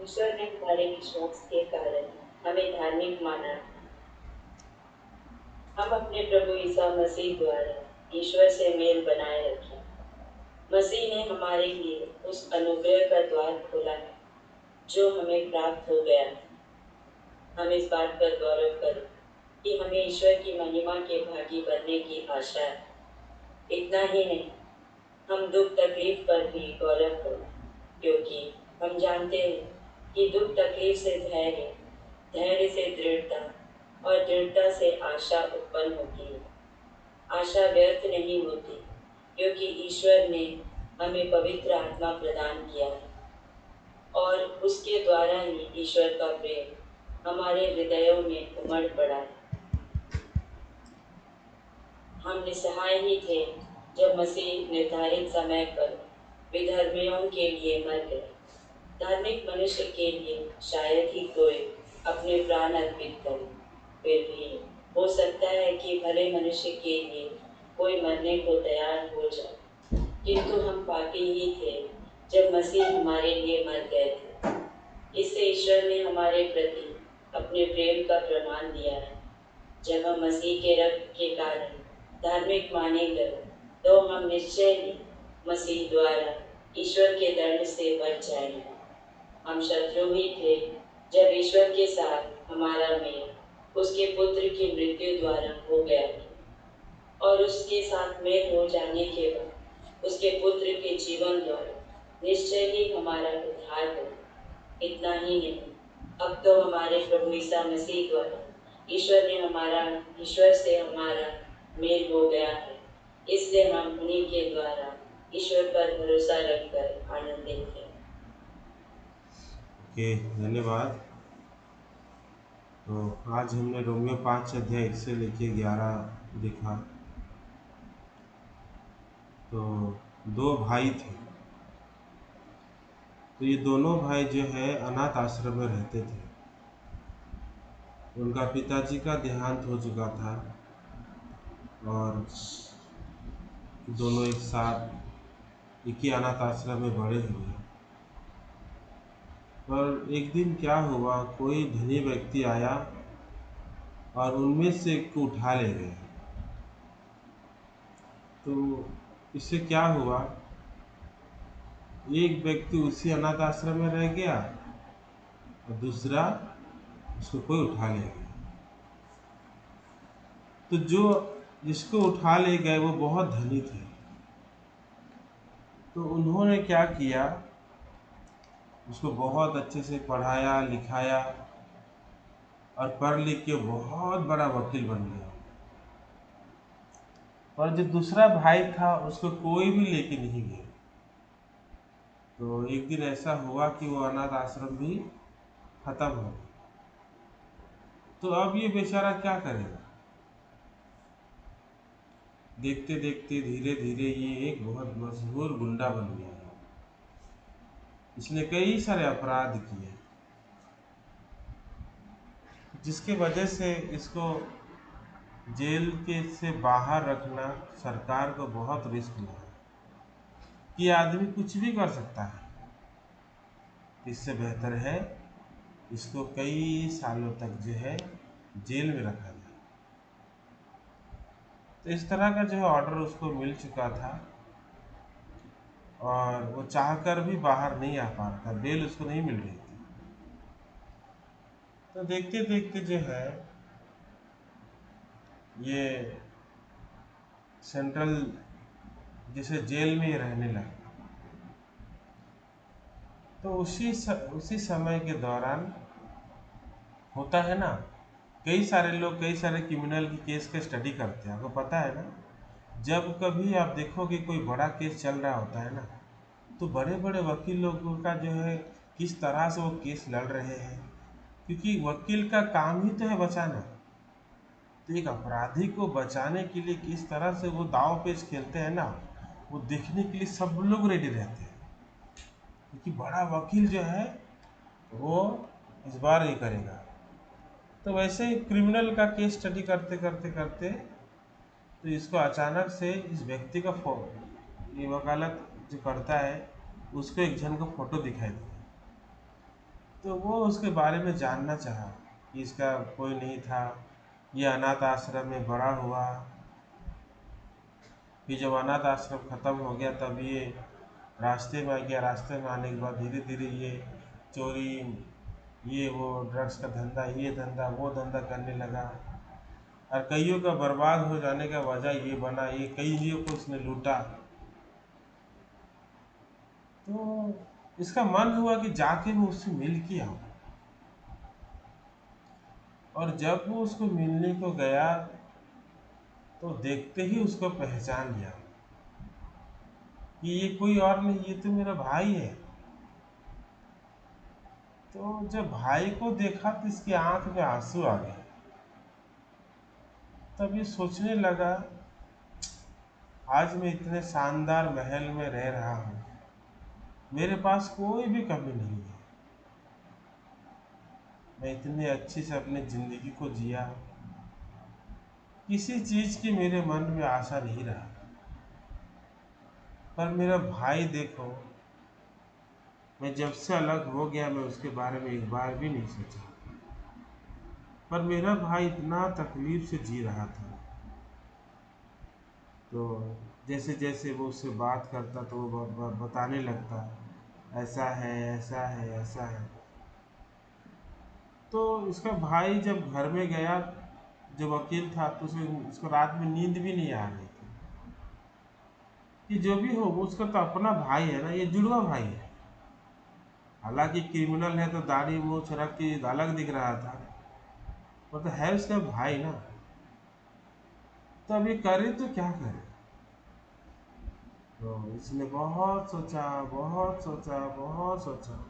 ईश्वर ने हमारे विश्वास के कारण हमें धार्मिक माना। हम अपने प्रभु ईसा मसीह द्वारा ईश्वर से मेल बनाए रखें। मसीह ने हमारे लिए उस अनुग्रह का द्वार खोला है जो हमें प्राप्त हो गया है। हम इस बात पर गौरव करें कि हमें ईश्वर की महिमा के भागी बनने की आशा है। इतना ही नहीं, हम दुख तकलीफ पर भी गौरव करें, क्योंकि हम जानते हैं कि दुख तकलीफ से धैर्य, धैर्य से दृढ़ता और दृढ़ता से आशा उत्पन्न होती है। आशा व्यर्थ नहीं होती, क्योंकि ईश्वर ने हमें पवित्र आत्मा प्रदान किया है और उसके द्वारा ही ईश्वर का प्रेम हमारे हृदयों में उमड़ पड़ा है। हम निसहाय ही थे जब मसीह निर्धारित समय पर विधर्मियों के लिए मर गए। धार्मिक मनुष्य के लिए शायद ही कोई अपने प्राण अर्पित करे, फिर भी हो सकता है कि भले मनुष्य के लिए कोई मरने को तैयार हो जाए, किंतु हम पापी ही थे जब मसीह हमारे लिए मर गए थे। इससे ईश्वर ने हमारे प्रति अपने प्रेम का प्रमाण दिया है। जब हम मसीह के रक्त के कारण धार्मिक माने गए, तो हम निश्चय ही मसीह द्वारा ईश्वर के दंड से बच जाएंगे। हम शत्रु ही थे जब ईश्वर के साथ हमारा मेल उसके पुत्र की मृत्यु द्वारा हो गया था, और उसके साथ मेल हो जाने के बाद उसके पुत्र के जीवन द्वारा निश्चय ही हमारा उद्धार हो। इतना ही नहीं, अब तो हमारे प्रभु ईसा मसीह द्वारा ईश्वर से हमारा मेल हो गया है। इसलिए हम उन्हीं के द्वारा ईश्वर पर भरोसा रखकर आनंदित हैं। ओके, धन्यवाद। तो आज हमने रोमियो 5 अध्याय 1 से लेके 11 देखा। तो दो भाई थे। तो ये दोनों भाई जो है अनाथ आश्रम में रहते थे। उनका पिताजी का देहांत हो चुका था और दोनों एक साथ एक ही अनाथ आश्रम में बड़े हुए। पर एक दिन क्या हुआ, कोई धनी व्यक्ति आया और उनमें से एक को उठा ले गया। तो इससे क्या हुआ, एक व्यक्ति उसी अनाथ आश्रम में रह गया और दूसरा उसको कोई उठा ले गया। तो जो जिसको उठा ले गए वो बहुत धनी थे। तो उन्होंने क्या किया, उसको बहुत अच्छे से पढ़ाया लिखाया और पढ़ लिख के बहुत बड़ा वकील बन गया। और जो दूसरा भाई था उसको कोई भी लेके नहीं गया। तो एक दिन ऐसा हुआ कि वो अनाथ आश्रम भी खत्म हो गया। तो अब ये बेचारा क्या करेगा। देखते देखते धीरे धीरे ये एक बहुत मशहूर गुंडा बन गया है। इसने कई सारे अपराध किए, जिसके वजह से इसको जेल के से बाहर रखना सरकार को बहुत रिस्क लगा कि आदमी कुछ भी कर सकता है। इससे बेहतर है इसको कई सालों तक जो है जेल में रखा जाए। तो इस तरह का जो है ऑर्डर उसको मिल चुका था और वो चाहकर भी बाहर नहीं आ पा रहा था, बेल उसको नहीं मिल रही थी। तो देखते देखते जो है ये सेंट्रल जैसे जेल में ही रहने लगा। तो उसी समय के दौरान होता है ना, कई सारे लोग कई सारे क्रिमिनल की केस का स्टडी करते हैं। आपको पता है ना, जब कभी आप देखो कि कोई बड़ा केस चल रहा होता है ना, तो बड़े बड़े वकील लोगों का जो है किस तरह से वो केस लड़ रहे हैं, क्योंकि वकील का काम ही तो है बचाना। तो एक अपराधी को बचाने के लिए किस तरह से वो दाव पेच खेलते हैं ना, वो देखने के लिए सब लोग रेडी रहते हैं। क्योंकि बड़ा वकील जो है वो इस बार ये करेगा। तो वैसे ही क्रिमिनल का केस स्टडी करते करते करते तो इसको अचानक से इस व्यक्ति का ये वकालत जो करता है उसको एक जन को फोटो दिखाई दिया। तो वो उसके बारे में जानना चाहा कि इसका कोई नहीं था, ये अनाथ आश्रम में बड़ा हुआ। फिर जब अनाथ आश्रम ख़त्म हो गया तब ये रास्ते में आ गया। रास्ते में आने के बाद धीरे धीरे ये चोरी, ये वो ड्रग्स का धंधा, ये धंधा वो धंधा करने लगा। और कईयों का बर्बाद हो जाने का वजह ये बना, ये कईयों को उसने लूटा। तो इसका मन हुआ कि जाके मैं उससे मिल के आऊँ। और जब वो उसको मिलने को गया तो देखते ही उसको पहचान लिया कि ये कोई और नहीं, ये तो मेरा भाई है। तो जब भाई को देखा तो इसकी आंख में आंसू आ गए। तब ये सोचने लगा, आज मैं इतने शानदार महल में रह रहा हूँ, मेरे पास कोई भी कमी नहीं है, मैं इतने अच्छे से अपनी ज़िंदगी को जिया, किसी चीज़ की मेरे मन में आशा नहीं रहा। पर मेरा भाई देखो, मैं जब से अलग हो गया मैं उसके बारे में एक बार भी नहीं सोचा। पर मेरा भाई इतना तकलीफ से जी रहा था। तो जैसे जैसे वो उससे बात करता तो वो बताने लगता, ऐसा है ऐसा है ऐसा है। तो इसका भाई जब घर में गया, जब वकील था, तो उसे उसको रात में नींद भी नहीं आ रही थी कि जो भी हो वो उसका तो अपना भाई है ना, ये जुड़वा भाई है। हालांकि क्रिमिनल है तो दाढ़ी मूछ रख के अलग दिख रहा था, वो तो है उसका भाई ना। तो अभी करे तो क्या करे। तो इसने बहुत सोचा, बहुत सोचा, बहुत सोचा।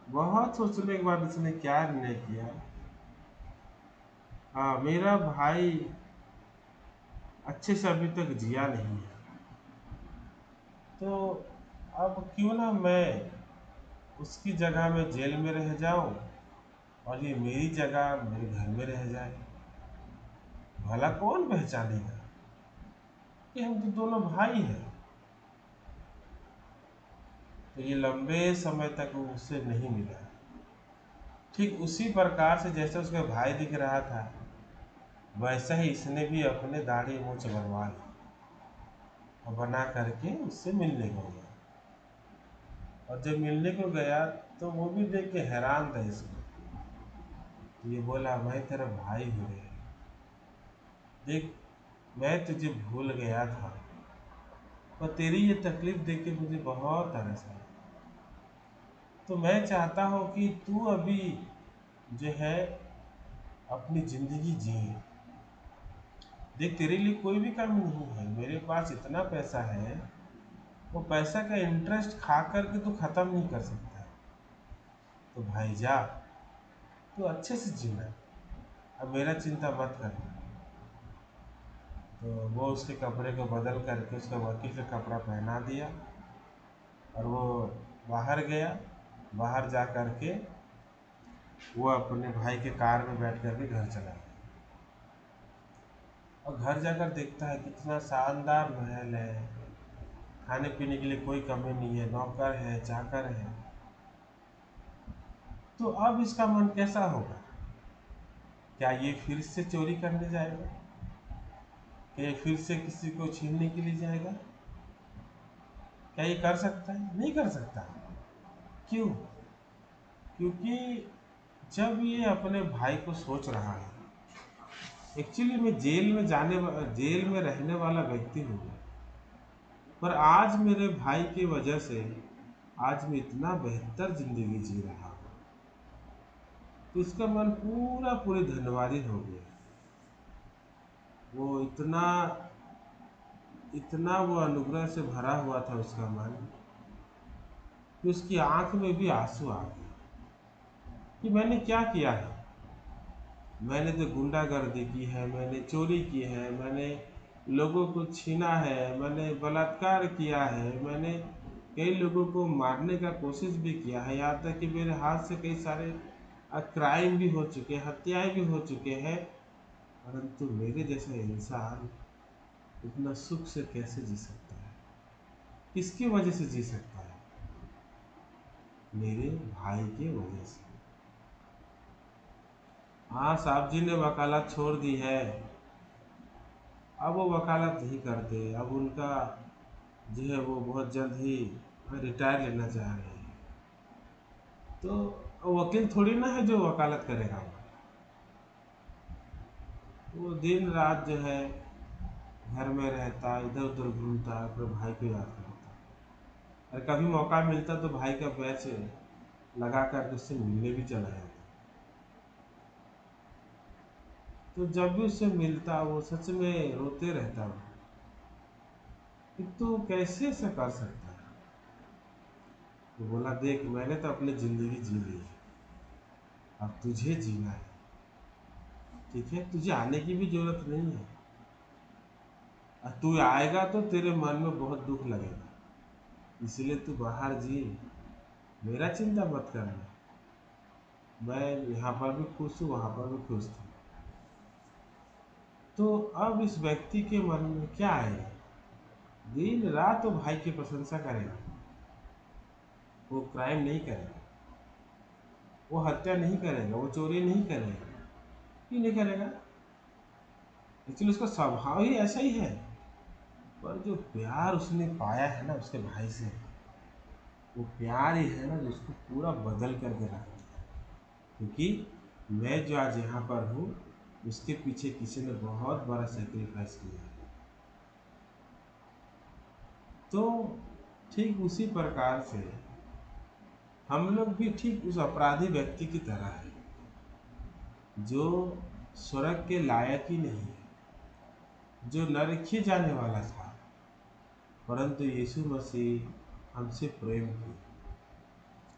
बहुत सोचने के बाद इसने क्या निर्णय किया, हाँ मेरा भाई अच्छे से अभी तक जिया नहीं है, तो अब क्यों ना मैं उसकी जगह में जेल में रह जाऊं और ये मेरी जगह मेरे घर में रह जाए। भला कौन पहचानेगा कि हम तो दोनों भाई हैं। तो ये लंबे समय तक वो उससे नहीं मिला। ठीक उसी प्रकार से जैसे उसका भाई दिख रहा था, वैसा ही इसने भी अपने दाढ़ी मूछ बनवा ली और बना करके उससे मिलने को गया। और जब मिलने को गया तो वो भी देख के हैरान था इसको। तो ये बोला, मैं तेरा भाई हूँ रे, देख मैं तुझे भूल गया था, पर तेरी ये तकलीफ देख के मुझे बहुत तरस आया। तो मैं चाहता हूँ कि तू अभी जो है अपनी ज़िंदगी जी। देख तेरे लिए कोई भी कमी नहीं है, मेरे पास इतना पैसा है, वो पैसा का इंटरेस्ट खा करके तू ख़त्म नहीं कर सकता। तो भाई जा, तू अच्छे से जीना, अब मेरा चिंता मत करना। तो वो उसके कपड़े को बदल करके उसका वकील का कपड़ा पहना दिया और वो बाहर गया। बाहर जा करके वो अपने भाई के कार में बैठ करके घर चला गया। और घर जाकर देखता है कितना शानदार महल है, खाने पीने के लिए कोई कमी नहीं है, नौकर है चाकर है। तो अब इसका मन कैसा होगा, क्या ये फिर से चोरी करने जाएगा, क्या ये फिर से किसी को छीनने के लिए जाएगा? क्या ये कर सकता है? नहीं कर सकता। क्यों? क्योंकि जब ये अपने भाई को सोच रहा है, एक्चुअली मैं जेल में रहने वाला व्यक्ति हूँ, पर आज मेरे भाई की वजह से आज मैं इतना बेहतर जिंदगी जी रहा हूँ। तो उसका मन पूरा पूरी धन्यवादी हो गया। वो इतना इतना वो अनुग्रह से भरा हुआ था उसका मन कि उसकी आंख में भी आंसू आ गए कि मैंने क्या किया है। मैंने तो गुंडागर्दी की है, मैंने चोरी की है, मैंने लोगों को छीना है, मैंने बलात्कार किया है, मैंने कई लोगों को मारने का कोशिश भी किया है, यहाँ तक कि मेरे हाथ से कई सारे क्राइम भी हो चुके हैं, हत्याएं भी हो चुके हैं। परंतु मेरे जैसा इंसान इतना सुख से कैसे जी सकता है, किसकी वजह से जी सकता है? मेरे भाई के वजह से। हाँ, साहब जी ने वकालत छोड़ दी है, अब वो वकालत नहीं करते, अब उनका जो है वो बहुत जल्द ही रिटायर लेना चाह रहे हैं। तो वकील थोड़ी ना है जो वकालत करेगा, वो दिन रात जो है घर में रहता, इधर उधर घूमता, अपने भाई को याद करता, और कभी मौका मिलता तो भाई का बैच लगा कर उससे मिलने भी चला जाता। तो जब भी उससे मिलता वो सच में रोते रहता वो कि तू कैसे ऐसा कर सकता है। तो बोला, देख मैंने तो अपनी जिंदगी जी ली है, अब तुझे जीना है, ठीक है, तुझे आने की भी जरूरत नहीं है, और तू आएगा तो तेरे मन में बहुत दुख लगेगा, इसलिए तू बाहर जी, मेरा चिंता मत करना, मैं यहाँ पर भी खुश हूँ, वहाँ पर भी खुश हूँ। तो अब इस व्यक्ति के मन में क्या आएगा, दिन रात तो भाई की प्रशंसा करेगा, वो क्राइम नहीं करेगा, वो हत्या नहीं करेगा, वो चोरी नहीं करेगा। क्यों नहीं करेगा? एक्चुअली उसका स्वभाव ही ऐसा ही है। पर जो प्यार उसने पाया है ना उसके भाई से, वो प्यार ही है ना जो उसको पूरा बदल करके रख दिया। क्योंकि मैं जो आज यहाँ पर हूँ उसके पीछे किसी ने बहुत बड़ा सेक्रीफाइस किया है। तो ठीक उसी प्रकार से हम लोग भी ठीक उस अपराधी व्यक्ति की तरह है जो स्वर्ग के लायक ही नहीं है, जो नरक जाने वाला था, परंतु यीशु मसीह हमसे प्रेम की।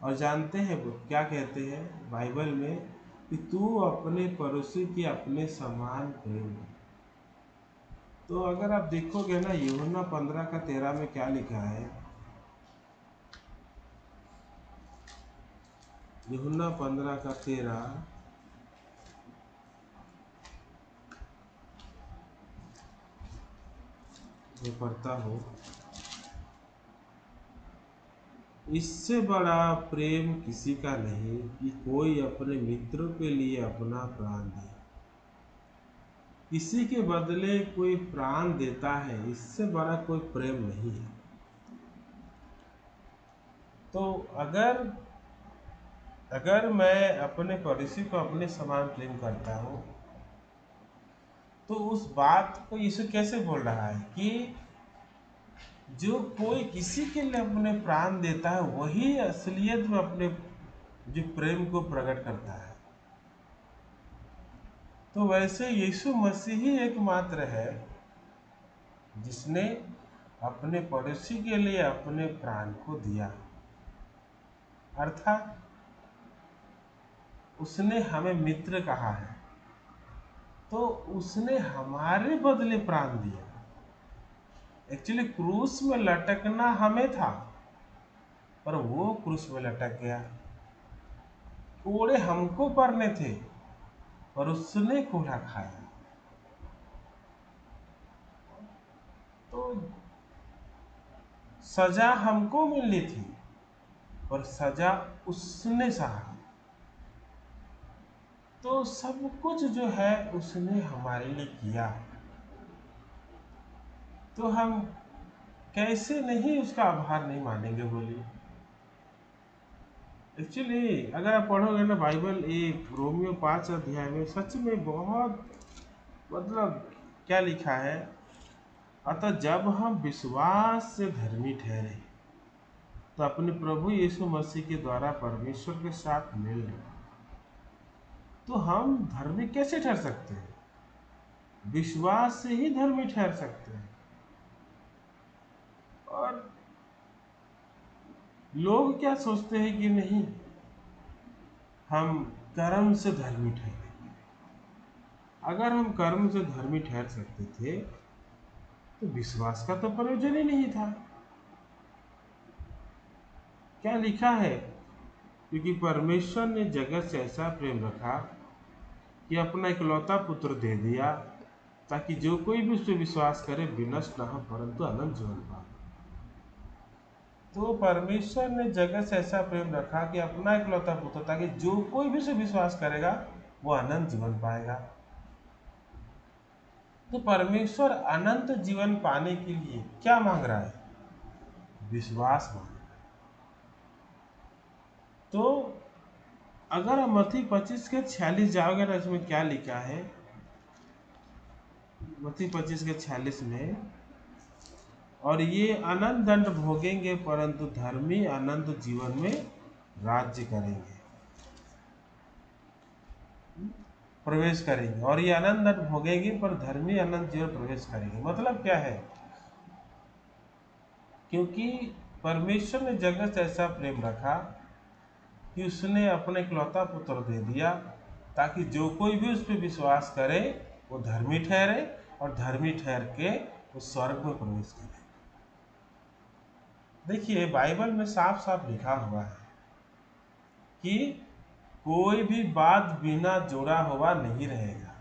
और जानते हैं वो क्या कहते हैं बाइबल में कि तू अपने पड़ोसी की अपने समान प्रेम कर। तो अगर आप देखोगे ना यूहन्ना 15:13 में क्या लिखा है, यूहन्ना 15:13 मैं पढ़ता हूँ, इससे बड़ा प्रेम किसी का नहीं कि कोई अपने मित्रों के लिए अपना प्राण दे। किसी के बदले कोई प्राण देता है, इससे बड़ा कोई प्रेम नहीं है। तो अगर अगर मैं अपने पड़ोसी को अपने समान प्रेम करता हूँ तो उस बात को यीशु कैसे बोल रहा है कि जो कोई किसी के लिए अपने प्राण देता है वही असलियत में अपने जो प्रेम को प्रकट करता है। तो वैसे यीशु मसीह ही एकमात्र है जिसने अपने पड़ोसी के लिए अपने प्राण को दिया, अर्थात उसने हमें मित्र कहा है, तो उसने हमारे बदले प्राण दिया। एक्चुअली क्रूस में लटकना हमें था, पर वो क्रूस में लटक गया। कोड़े हमको पड़ने थे, पर उसने कोड़ा खाया। तो सजा हमको मिलनी थी, पर सजा उसने सहा। तो सब कुछ जो है उसने हमारे लिए किया, तो हम कैसे नहीं उसका आभार नहीं मानेंगे बोलिए। एक्चुअली अगर आप पढ़ोगे ना बाइबल, ये रोमियो 5 अध्याय में सच में बहुत मतलब क्या लिखा है, अतः जब हम विश्वास से धर्मी ठहरे तो अपने प्रभु यीशु मसीह के द्वारा परमेश्वर के साथ मिल रहे। तो हम धर्मी कैसे ठहर सकते हैं? विश्वास से ही धर्मी ठहर सकते हैं। और लोग क्या सोचते हैं कि नहीं हम कर्म से धर्मी ठहरेंगे। अगर हम कर्म से धर्मी ठहर सकते थे तो विश्वास का तो प्रयोजन ही नहीं था। क्या लिखा है, क्योंकि परमेश्वर ने जगत से ऐसा प्रेम रखा कि अपना इकलौता पुत्र दे दिया ताकि जो कोई भी उस पर विश्वास करे विनष्ट न हो परंतु अनंत जीवन पाए। तो परमेश्वर ने जगत से ऐसा प्रेम रखा कि अपना इकलौता पुत्र, ताकि जो कोई भी उसे विश्वास करेगा वो अनंत जीवन पाएगा। तो परमेश्वर अनंत जीवन पाने के लिए क्या मांग रहा है? विश्वास मांग रहा है। तो अगर हम मत्ती 25:46 जाओगे ना, इसमें क्या लिखा है? मत्ती 25:46 में, और ये अनंत दंड भोगेंगे परंतु धर्मी अनंत जीवन में राज्य करेंगे, प्रवेश करेंगे। और ये अनंत दंड भोगेंगे पर धर्मी अनंत जीवन प्रवेश करेंगे। मतलब क्या है? क्योंकि परमेश्वर ने जगत से ऐसा प्रेम रखा कि उसने अपने इकलौता पुत्र दे दिया, ताकि जो कोई भी उस पर विश्वास करे वो धर्मी ठहरे, और धर्मी ठहर के वो स्वर्ग में प्रवेश करे। देखिए, बाइबल में साफ साफ लिखा हुआ है कि कोई भी बात बिना जोड़ा हुआ नहीं रहेगा।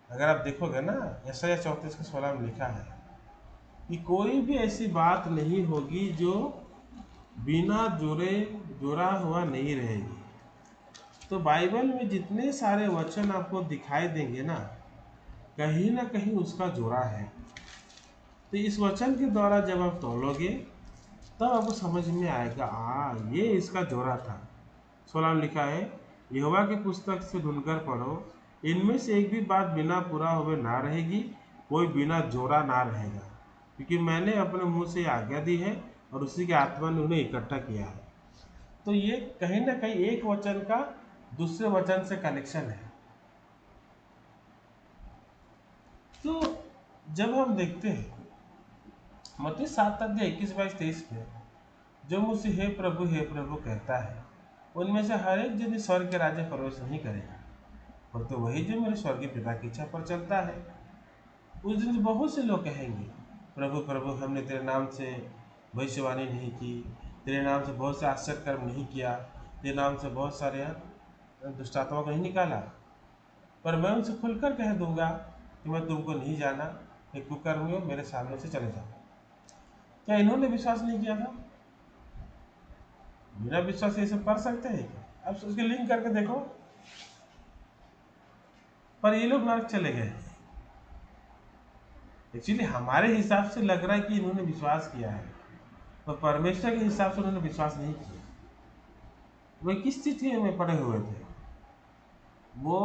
अगर आप देखोगे ना, यशायाह 34:16 में लिखा है कि कोई भी ऐसी बात नहीं होगी जो बिना जोड़ा हुआ नहीं रहेगी। तो बाइबल में जितने सारे वचन आपको दिखाई देंगे ना कहीं उसका जोड़ा है। तो इस वचन के द्वारा जब आप तोलोगे तब आपको समझ में आएगा, ये इसका जोड़ा था। 16 में लिखा है, यहोवा की पुस्तक से ढूंढकर पढ़ो, इनमें से एक भी बात बिना पूरा हुए ना रहेगी, कोई बिना जोड़ा ना रहेगा, क्योंकि मैंने अपने मुंह से आज्ञा दी है और उसी के आत्मा ने उन्हें इकट्ठा किया है। तो ये कहीं ना कहीं एक वचन का दूसरे वचन से कनेक्शन है। तो जब हम देखते हैं मत्ती 7:21-23 में, जो मुझसे हे प्रभु कहता है, उनमें से हर एक यदि स्वर्ग के राज्य प्रवेश नहीं करेगा, पर तो वही जो मेरे स्वर्गीय पिता की इच्छा पर चलता है। उस दिन बहुत से लोग कहेंगे, प्रभु प्रभु, हमने तेरे नाम से भविष्यवाणी नहीं की, तेरे नाम से बहुत से आश्चर्य कर्म नहीं किया, तेरे नाम से बहुत सारे दुष्टात्माओं को नहीं निकाला। पर मैं उनसे खुलकर कह दूंगा कि मैं तुमको नहीं जाना, हे कुकर्मियों, मेरे सामने से चले जाओ। क्या इन्होंने विश्वास नहीं किया था? बिना विश्वास ये सब कर सकते हैं क्या? अब उसके लिंक करके देखो। पर ये लोग नरक चले गए। एक्चुअली हमारे हिसाब से लग रहा है कि इन्होंने विश्वास किया है, पर परमेश्वर के हिसाब से उन्होंने विश्वास नहीं किया। वे किस स्थिति में पड़े हुए थे? वो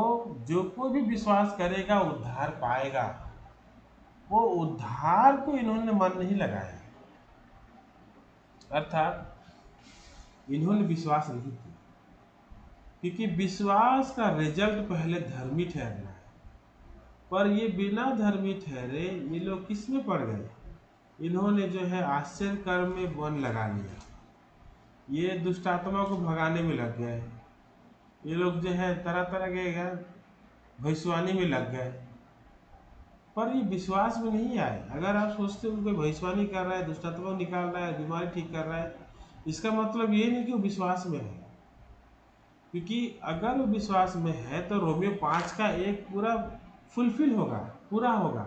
जो कोई भी विश्वास करेगा उद्धार पाएगा, वो उद्धार को इन्होंने मन नहीं लगाया, अर्थात इन्होंने विश्वास नहीं किया। क्योंकि विश्वास का रिजल्ट पहले धर्मी ठहरना है। पर ये बिना धर्मी ठहरे ये लोग किस में पड़ गए? इन्होंने जो है आश्चर्य कर्म में मन लगा लिया, ये दुष्टात्मा को भगाने में लग गए, ये लोग जो है तरह तरह के भविष्यवाणी में लग गए, पर ये विश्वास में नहीं आए। अगर आप सोचते हो कोई भविष्यवाणी कर रहा है, दुष्टात्मा को निकाल रहा है, बीमारी ठीक कर रहा है, इसका मतलब ये नहीं कि वो विश्वास में है। क्योंकि अगर वो विश्वास में है तो रोमियो 5:1 पूरा फुलफिल होगा, पूरा होगा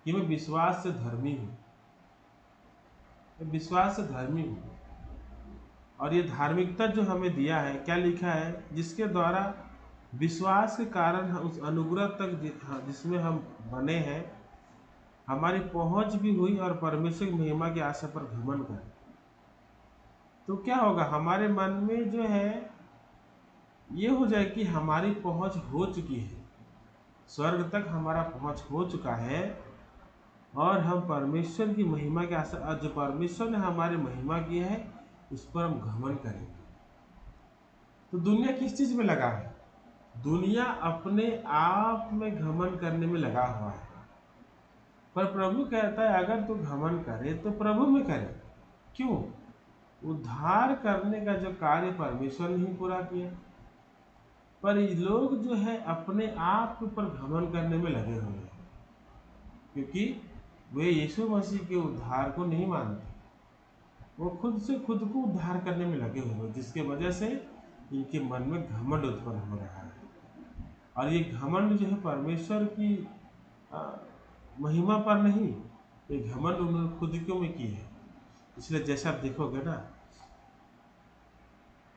कि मैं विश्वास से धर्मी हूँ, मैं विश्वास से धर्मी हूँ। और ये धार्मिकता जो हमें दिया है, क्या लिखा है? जिसके द्वारा विश्वास के कारण उस अनुग्रह तक जिसमें हम बने हैं, हमारी पहुंच भी हुई, और परमेश्वर की महिमा की आशा पर घमंड करें। तो क्या होगा? हमारे मन में जो है ये हो जाए कि हमारी पहुंच हो चुकी है, स्वर्ग तक हमारा पहुंच हो चुका है, और हम परमेश्वर की महिमा के आशा, और जो परमेश्वर ने हमारी महिमा की है उस पर हम घमंड करेंगे। तो दुनिया किस चीज में लगा है? दुनिया अपने आप में घमंड करने में लगा हुआ है। पर प्रभु कहता है अगर तू घमंड करे तो प्रभु में करे। क्यों? उद्धार करने का जो कार्य परमेश्वर ने ही पूरा किया। पर ये लोग जो है अपने आप के ऊपर घमंड करने में लगे हुए हैं, क्योंकि वे यीशु मसीह के उद्धार को नहीं मानते। वो खुद से खुद को उद्धार करने में लगे हुए हैं, जिसके वजह से इनके मन में घमंड उत्पन्न हो रहा है। और ये घमंड जो है परमेश्वर की महिमा पर नहीं, ये घमंड उन्होंने खुद क्यों में की है। इसलिए जैसा आप देखोगे ना,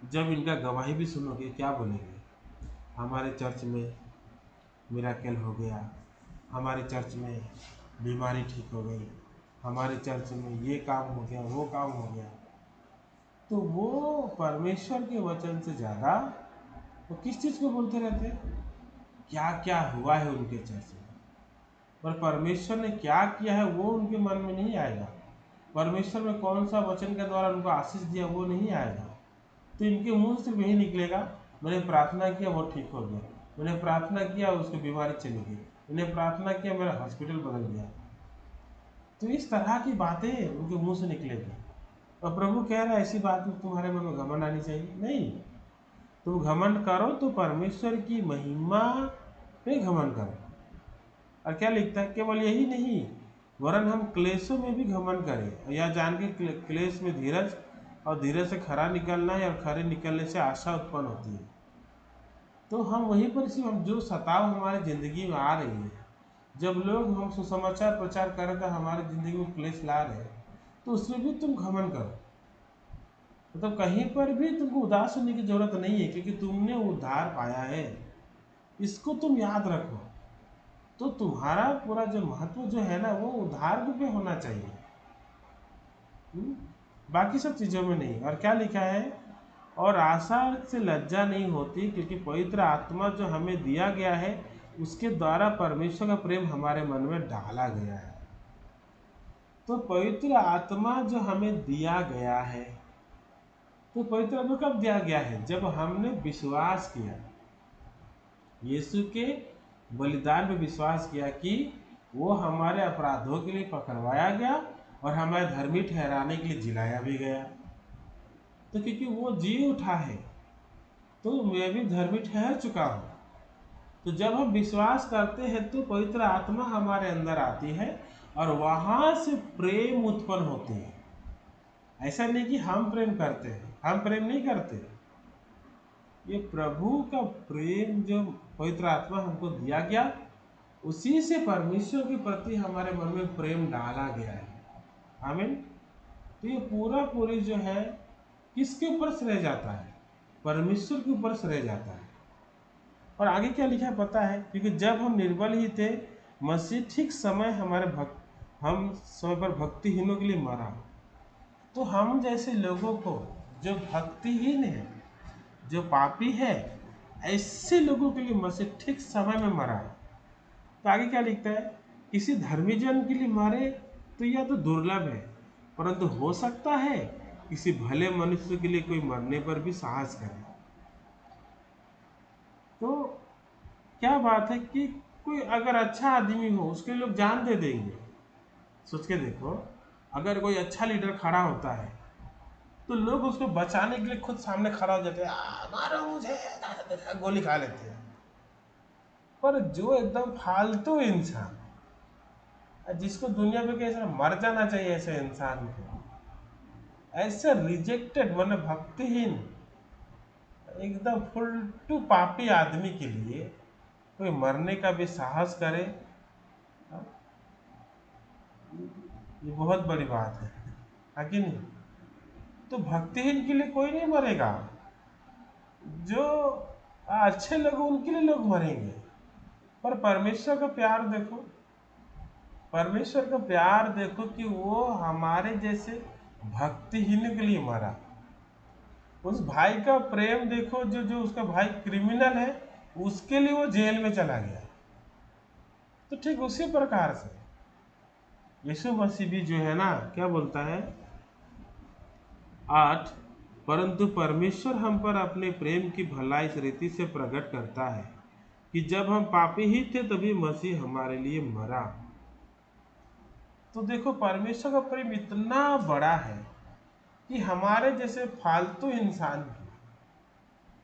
जब इनका गवाही भी सुनोगे क्या बोलेंगे, हमारे चर्च में मिराकल हो गया, हमारे चर्च में बीमारी ठीक हो गई, हमारे चर्च में ये काम हो गया, वो काम हो गया। तो वो परमेश्वर के वचन से ज़्यादा वो किस चीज़ को बोलते रहते हैं, क्या क्या हुआ है उनके चर्च में, पर परमेश्वर ने क्या किया है वो उनके मन में नहीं आएगा। परमेश्वर ने कौन सा वचन के द्वारा उनको आशीष दिया वो नहीं आएगा। तो इनके मुंह से यही निकलेगा, मैंने प्रार्थना किया वो ठीक हो गया, मैंने प्रार्थना किया उसकी बीमारी चली गई, मैंने प्रार्थना किया मेरा हॉस्पिटल बदल गया। तो इस तरह की बातें उनके मुंह से निकलेगी। और प्रभु कह रहा है ऐसी बात में तुम्हारे मन में घमंड आनी चाहिए नहीं। तुम घमंड करो तो परमेश्वर की महिमा पे घमंड करो। और क्या लिखता है, केवल यही नहीं वरन हम क्लेशों में भी घमंड करें, या जान के क्लेश में धीरज, और धीरज से खरा निकलना है, और खरे निकलने से आशा उत्पन्न होती है। तो हम वहीं पर सिर्फ हम जो सताव हमारी ज़िंदगी में आ रही है, जब लोग हम सुसमाचार प्रचार कर रहे हमारी ज़िंदगी में क्लेश ला रहे हैं, तो उसमें भी तुम घमंड करो। मतलब कहीं पर भी तुमको उदास होने की जरूरत नहीं है, क्योंकि तुमने उद्धार पाया है, इसको तुम याद रखो। तो तुम्हारा पूरा जो महत्व जो है ना वो उद्धार पे होना चाहिए, बाकी सब चीज़ों में नहीं। और क्या लिखा है, और आशा से लज्जा नहीं होती, क्योंकि पवित्र आत्मा जो हमें दिया गया है उसके द्वारा परमेश्वर का प्रेम हमारे मन में डाला गया है। तो पवित्र आत्मा जो हमें दिया गया है, तो पवित्र आत्मा कब दिया गया है, जब हमने विश्वास किया, यीशु के बलिदान पे विश्वास किया कि वो हमारे अपराधों के लिए पकड़वाया गया और हमारे धर्मी ठहराने के लिए जिलाया भी गया। तो क्योंकि वो जी उठा है तो मैं भी धर्मी ठहर चुका हूँ। तो जब हम विश्वास करते हैं तो पवित्र आत्मा हमारे अंदर आती है और वहाँ से प्रेम उत्पन्न होती है। ऐसा नहीं कि हम प्रेम करते हैं, हम प्रेम नहीं करते। ये प्रभु का प्रेम जो पवित्र आत्मा हमको दिया गया, उसी से परमेश्वर के प्रति हमारे मन में प्रेम डाला गया है। आमीन। तो ये पूरा पूरी जो है किसके ऊपर से रह जाता है, परमेश्वर के ऊपर से रह जाता है। और आगे क्या लिखा है पता है, क्योंकि जब हम निर्बल ही थे मसीह ठीक समय हम समय पर भक्तिहीनों के लिए मरा। तो हम जैसे लोगों को जो भक्तिहीन है, जो पापी है, ऐसे लोगों के लिए मसीह ठीक समय में मरा। तो आगे क्या लिखता है, किसी धर्मी जन के लिए मरे तो यह तो दुर्लभ है, परंतु हो सकता है किसी भले मनुष्य के लिए कोई मरने पर भी साहस करे। तो क्या बात है कि कोई अगर अच्छा आदमी हो उसके लोग जान दे देंगे। सोच के देखो, अगर कोई अच्छा लीडर खड़ा होता है तो लोग उसको बचाने के लिए खुद सामने खड़ा हो जाते हैं, मारो मुझे, गोली खा लेते हैं। पर जो एकदम फालतू इंसान, जिसको दुनिया में कैसे मर जाना चाहिए, ऐसे इंसान को, ऐसे रिजेक्टेड मतलब भक्तिहीन एकदम फुलटू पापी आदमी के लिए कोई मरने का भी साहस करे, ये बहुत बड़ी बात है कि नहीं। तो भक्तिहीन के लिए कोई नहीं मरेगा, जो अच्छे लोग उनके लिए लोग मरेंगे। पर परमेश्वर का प्यार देखो, परमेश्वर का प्यार देखो कि वो हमारे जैसे भक्तिहीन के लिए मरा। उस भाई का प्रेम देखो, जो जो उसका भाई क्रिमिनल है उसके लिए वो जेल में चला गया। तो ठीक उसी प्रकार से यीशु मसीह भी जो है ना, क्या बोलता है 8, परंतु परमेश्वर हम पर अपने प्रेम की भलाई इस रीति से प्रकट करता है कि जब हम पापी ही थे तभी मसीह हमारे लिए मरा। तो देखो परमेश्वर का प्रेम इतना बड़ा है कि हमारे जैसे फालतू इंसान के,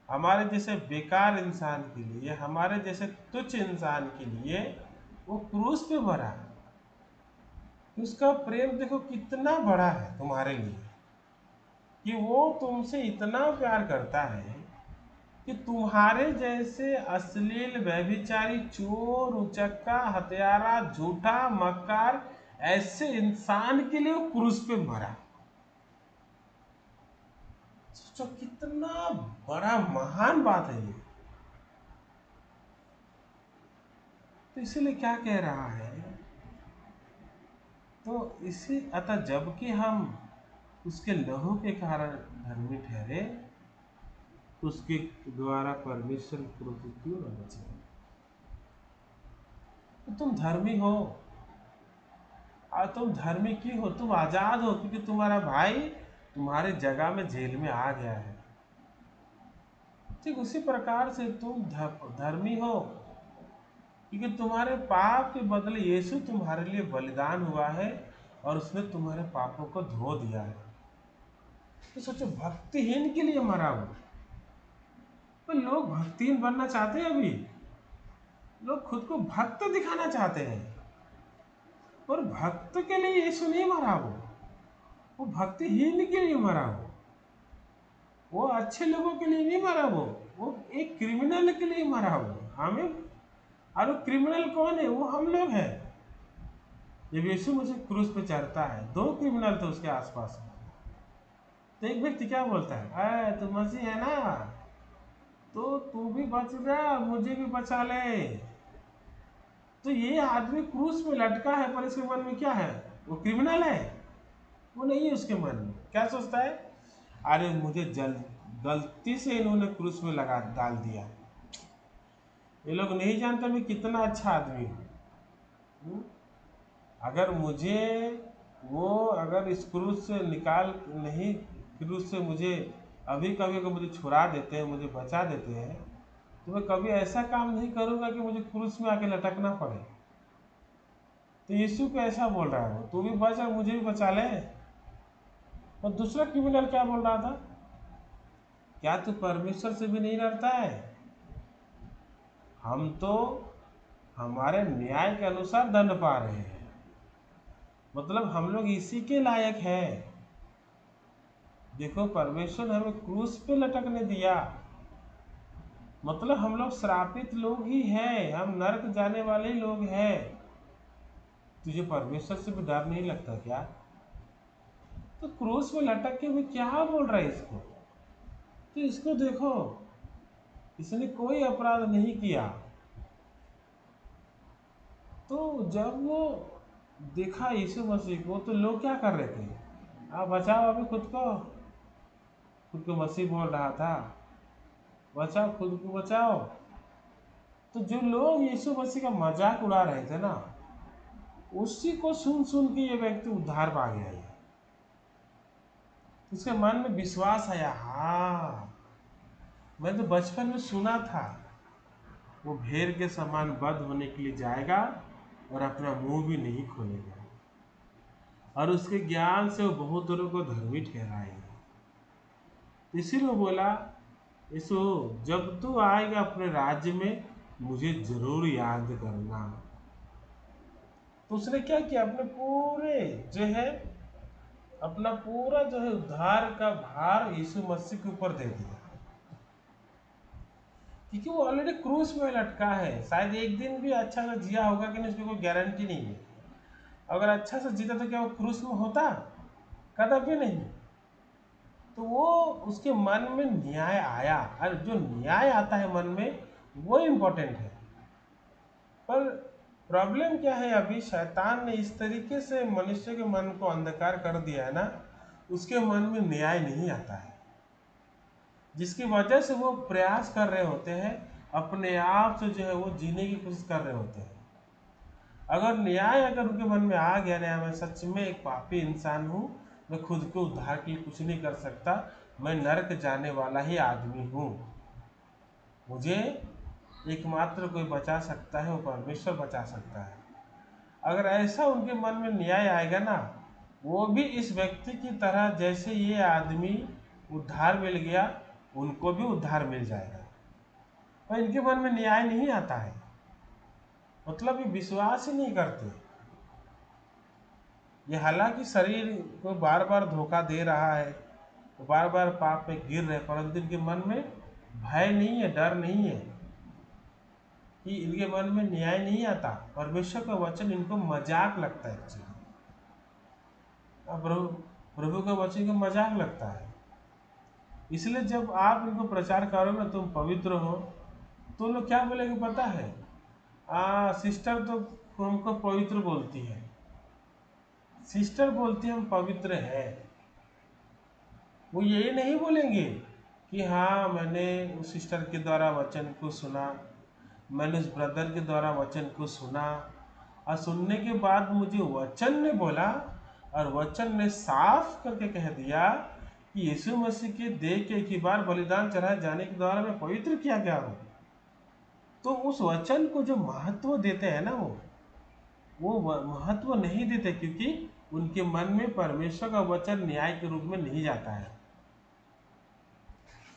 हमारे जैसे बेकार इंसान के लिए, हमारे जैसे तुच्छ इंसान के लिए वो क्रूस पे मरा। उसका प्रेम देखो कितना बड़ा है तुम्हारे लिए, कि वो तुमसे इतना प्यार करता है कि तुम्हारे जैसे अश्लील, व्यभिचारी, चोर, उचक्का, हत्यारा, झूठा, मक्कार, ऐसे इंसान के लिए वो क्रूस पे मरा। सोचो कितना बड़ा महान बात है ये। तो इसीलिए क्या कह रहा है, तो इसी अतः जबकि हम उसके लहू के कारण धर्मी ठहरे, तो उसके द्वारा परमेश्वर की क्रोध से क्यों न बचे। तो तुम धर्मी हो, और तुम धर्मी क्यों हो? तुम आजाद हो क्योंकि तुम्हारा भाई तुम्हारे जगह में जेल में आ गया है। ठीक उसी प्रकार से तुम धर्मी हो क्योंकि तुम्हारे पाप के बदले यीशु तुम्हारे लिए बलिदान हुआ है और उसने तुम्हारे पापों को धो दिया है। तो सोचो, भक्तिहीन के लिए मरा वो। तो लोग भक्तिहीन बनना चाहते हैं, अभी लोग खुद को भक्त दिखाना चाहते हैं, और भक्त के लिए यीशु नहीं मरा, वो भक्तिहीन के लिए मरा। वो अच्छे लोगों के लिए नहीं मरा, वो एक क्रिमिनल के लिए मरा। वो हमें, और वो क्रिमिनल कौन है? वो हम लोग हैं। जब यीशु मुझे क्रूस पे चढ़ता है, दो क्रिमिनल थे उसके आसपास में। तो एक व्यक्ति क्या बोलता है, तू मसीह है ना, तो तू भी बच जा, मुझे भी बचा ले। तो ये आदमी क्रूस में लटका है, पर इसके मन में क्या है? वो क्रिमिनल है? वो नहीं है। उसके मन में क्या सोचता है? अरे मुझे गलती से इन्होंने क्रूस में लगा डाल दिया। ये लोग नहीं जानते मैं कितना अच्छा आदमी हूँ। अगर मुझे वो, अगर इस क्रूस से निकाल नहीं, क्रूस से मुझे अभी कभी को मुझे छुड़ा देते हैं, मुझे बचा देते हैं, तो मैं कभी ऐसा काम नहीं करूँगा कि मुझे क्रूस में आके लटकना पड़े। तो यीशु को ऐसा बोल रहा है, वो तू भी बच और मुझे भी बचा ले। और दूसरा क्रिमिनल क्या बोल रहा था? क्या तू परमेश्वर से भी नहीं डरता है? हम तो हमारे न्याय के अनुसार दंड पा रहे हैं, मतलब हम लोग इसी के लायक हैं। देखो, परमेश्वर ने हमें क्रूस पे लटकने दिया, मतलब हम लोग श्रापित लोग ही हैं, हम नरक जाने वाले ही लोग हैं। तुझे परमेश्वर से भी डर नहीं लगता क्या? तो क्रूस में लटक के भी क्या बोल रहा है इसको? तो इसको देखो, इसने कोई अपराध नहीं किया। तो जब वो देखा यीशु मसीह को, तो लोग क्या कर रहे थे? आप बचाओ अभी खुद को मसीह बोल रहा था, बचाओ, खुद को बचाओ। तो जो लोग यीशु मसीह का मजाक उड़ा रहे थे ना, उसी को सुन सुन के ये व्यक्ति उद्धार पा गया। ये उसके मन में विश्वास आया, हाँ मैं तो बचपन में सुना था, वो भेड़ के समान बंद होने के लिए जाएगा और अपना मुंह भी नहीं खोलेगा, और उसके ज्ञान से वो बहुत लोगों को धर्मी ठहराएगा। इसीलिए बोला, यीशु जब तू आएगा अपने राज्य में, मुझे जरूर याद करना। तो उसने क्या किया? अपने पूरे जो है, अपना पूरा जो है उद्धार का भार यीशु मसीह के ऊपर दे दिया, क्योंकि वो ऑलरेडी क्रूस में लटका है। शायद एक दिन भी अच्छा से जिया होगा कि नहीं, उसकी कोई गारंटी नहीं है। अगर अच्छा से जीता तो क्या वो क्रूस में होता? कदापि नहीं। तो वो उसके मन में न्याय आया, और जो न्याय आता है मन में, वो इम्पोर्टेंट है। पर प्रॉब्लम क्या है, अभी शैतान ने इस तरीके से मनुष्य के मन को अंधकार कर दिया है ना, उसके मन में न्याय नहीं आता है, जिसकी वजह से वो प्रयास कर रहे होते हैं, अपने आप से जो है वो जीने की कोशिश कर रहे होते हैं। अगर न्याय अगर उनके मन में आ गया ना, मैं सच में एक पापी इंसान हूँ, मैं खुद को उद्धार के लिए कुछ नहीं कर सकता, मैं नरक जाने वाला ही आदमी हूँ, मुझे एकमात्र कोई बचा सकता है, वो परमेश्वर बचा सकता है। अगर ऐसा उनके मन में न्याय आएगा ना, वो भी इस व्यक्ति की तरह, जैसे ये आदमी उद्धार मिल गया, उनको भी उद्धार मिल जाएगा। पर इनके मन में न्याय नहीं आता है, मतलब ये विश्वास ही नहीं करते। ये हालांकि शरीर को बार बार धोखा दे रहा है, तो बार बार पाप में गिर रहे, परंतु इनके मन में भय नहीं है, डर नहीं है, कि इनके मन में न्याय नहीं आता। परमेश्वर का वचन इनको मजाक लगता है। एक्चुअली प्रभु का वचन को मजाक लगता है। इसलिए जब आप इनको प्रचार करो ना तुम पवित्र हो, तो लोग क्या बोलेंगे पता है? सिस्टर तो हमको पवित्र बोलती है, सिस्टर बोलती है हम पवित्र हैं। वो यही नहीं बोलेंगे कि हाँ मैंने उस सिस्टर के द्वारा वचन को सुना, मैंने उस ब्रदर के द्वारा वचन को सुना, और सुनने के बाद मुझे वचन ने बोला और वचन ने साफ करके कह दिया कि यीशु मसीह के देह के एक ही बार बलिदान चढ़ाए जाने के द्वारा मैं पवित्र किया गया हूँ। तो उस वचन को जो महत्व देते हैं ना, वो महत्व नहीं देते, क्योंकि उनके मन में परमेश्वर का वचन न्याय के रूप में नहीं जाता है।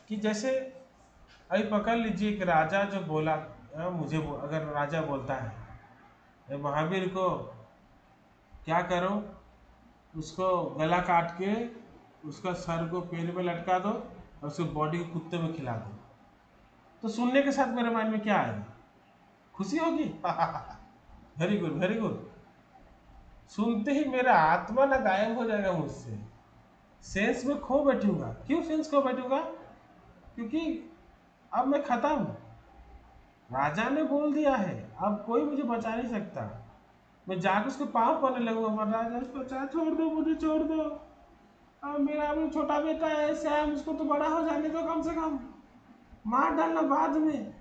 कि जैसे अभी पकड़ लीजिए एक राजा जो बोला, अगर राजा बोलता है महावीर को क्या करो, उसको गला काट के उसका सर को पेड़ में लटका दो और उसको बॉडी को कुत्ते में खिला दो, तो सुनने के साथ मेरे माइंड में क्या आएगा? खुशी होगी। Very good very good. सुनते ही मेरा आत्मा ना गायब हो जाएगा मुझसे, सेंस में खो बैठूंगा। क्यों सेंस खो बैठूंगा? क्योंकि अब मैं खत्म, राजा ने बोल दिया है, अब कोई मुझे बचा नहीं सकता। मैं जाकर उसके पाँव पड़ने लगूंगा, महाराज बचा, छोड़ दो मुझे, छोड़ दो। अब मेरा अभी छोटा बेटा है सैम, उसको तो बड़ा हो जाने दो, कम से कम मार डालना बाद में,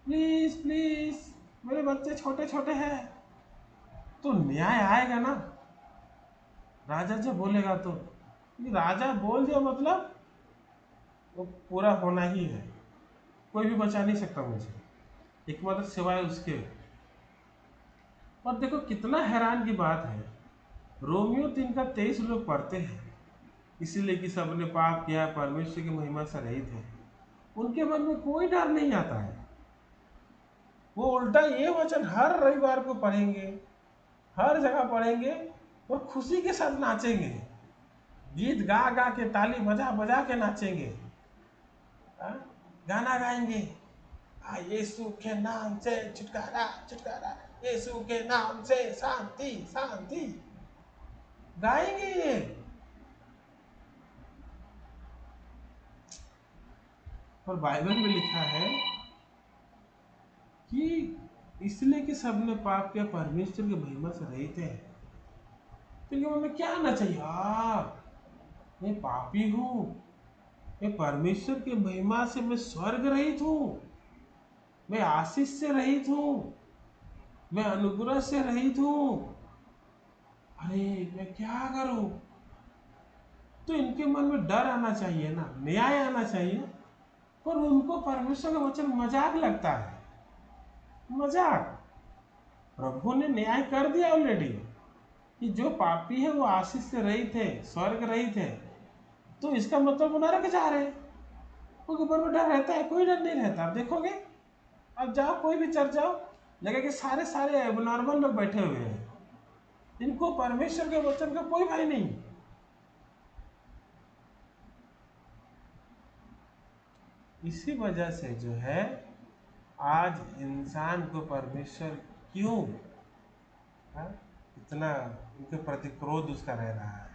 प्लीज प्लीज, मेरे बच्चे छोटे छोटे हैं। तो न्याय आएगा ना, राजा जब बोलेगा तो। राजा बोल दिया मतलब वो पूरा होना ही है, कोई भी बचा नहीं सकता मुझे, एकमात्र सिवाय उसके। और देखो कितना हैरान की बात है, रोमियो 3:23 लोग पढ़ते हैं, इसलिए कि सबने पाप किया, परमेश्वर की महिमा से रहित है। उनके मन में कोई डर नहीं आता है। वो उल्टा ये वचन हर रविवार को पढ़ेंगे, हर जगह पढ़ेंगे और खुशी के साथ नाचेंगे, गीत गा गा के, ताली बजा बजा के नाचेंगे, गाना गाएंगे, यीशु के नाम से छुटकारा छुटकारा, यीशु के नाम से शांति शांति, गाएंगे ये। और बाइबल में लिखा है कि इसलिए कि सबने पाप किया, परमेश्वर की महिमा से रहित है। तो इनके मन में क्या आना चाहिए? मैं पापी हूं, मैं परमेश्वर की महिमा से मैं स्वर्ग रहित हूं, मैं आशीष से रहित हूं, मैं अनुग्रह से रहित हूं, अरे मैं क्या करूं? तो इनके मन में डर आना चाहिए ना, न्याय आना चाहिए। पर उनको परमेश्वर का वचन मजाक लगता है, मजाक। प्रभु ने न्याय कर दिया ऑलरेडी कि जो पापी है वो आशीष से रहित है, स्वर्ग रहित है। तो इसका मतलब वो नरक जा रहे हैं। उनके ऊपर में डर रहता है? कोई डर नहीं रहता। आप देखोगे, अब जाओ कोई भी चर्च जाओ, लगे कि सारे सारे नॉर्मल लोग बैठे हुए हैं, इनको परमेश्वर के वचन का कोई भय नहीं। इसी वजह से जो है आज इंसान को परमेश्वर क्यों इतना उनके प्रति क्रोध उसका रह रहा है?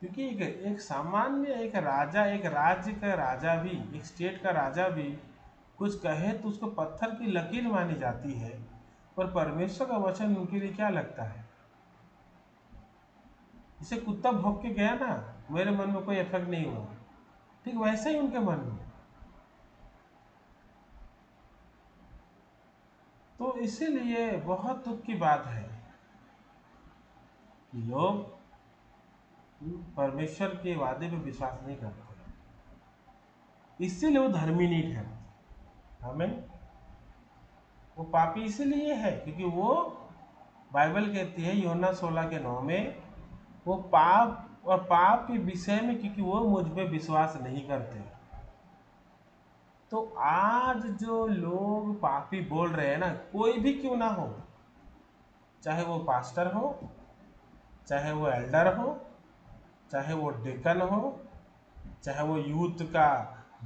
क्योंकि एक सामान्य एक राजा, एक राज्य का राजा भी, एक स्टेट का राजा भी कुछ कहे तो उसको पत्थर की लकीर मानी जाती है, पर परमेश्वर का वचन उनके लिए क्या लगता है? जैसे कुत्ता भौंक के गया ना, मेरे मन में कोई इफेक्ट नहीं हुआ, ठीक वैसे ही उनके मन में। तो इसीलिए बहुत दुख की बात है कि लोग परमेश्वर के वादे पे विश्वास नहीं करते, इसीलिए वो धर्मी नहीं ठहरते। हमें वो पापी इसीलिए है क्योंकि वो, बाइबल कहती है यूहन्ना 16:9 में, वो पाप और पाप के विषय में, क्योंकि वो मुझ पे विश्वास नहीं करते। तो आज जो लोग पापी बोल रहे हैं ना, कोई भी क्यों ना हो, चाहे वो पास्टर हो, चाहे वो एल्डर हो, चाहे वो डेकन हो, चाहे वो यूथ का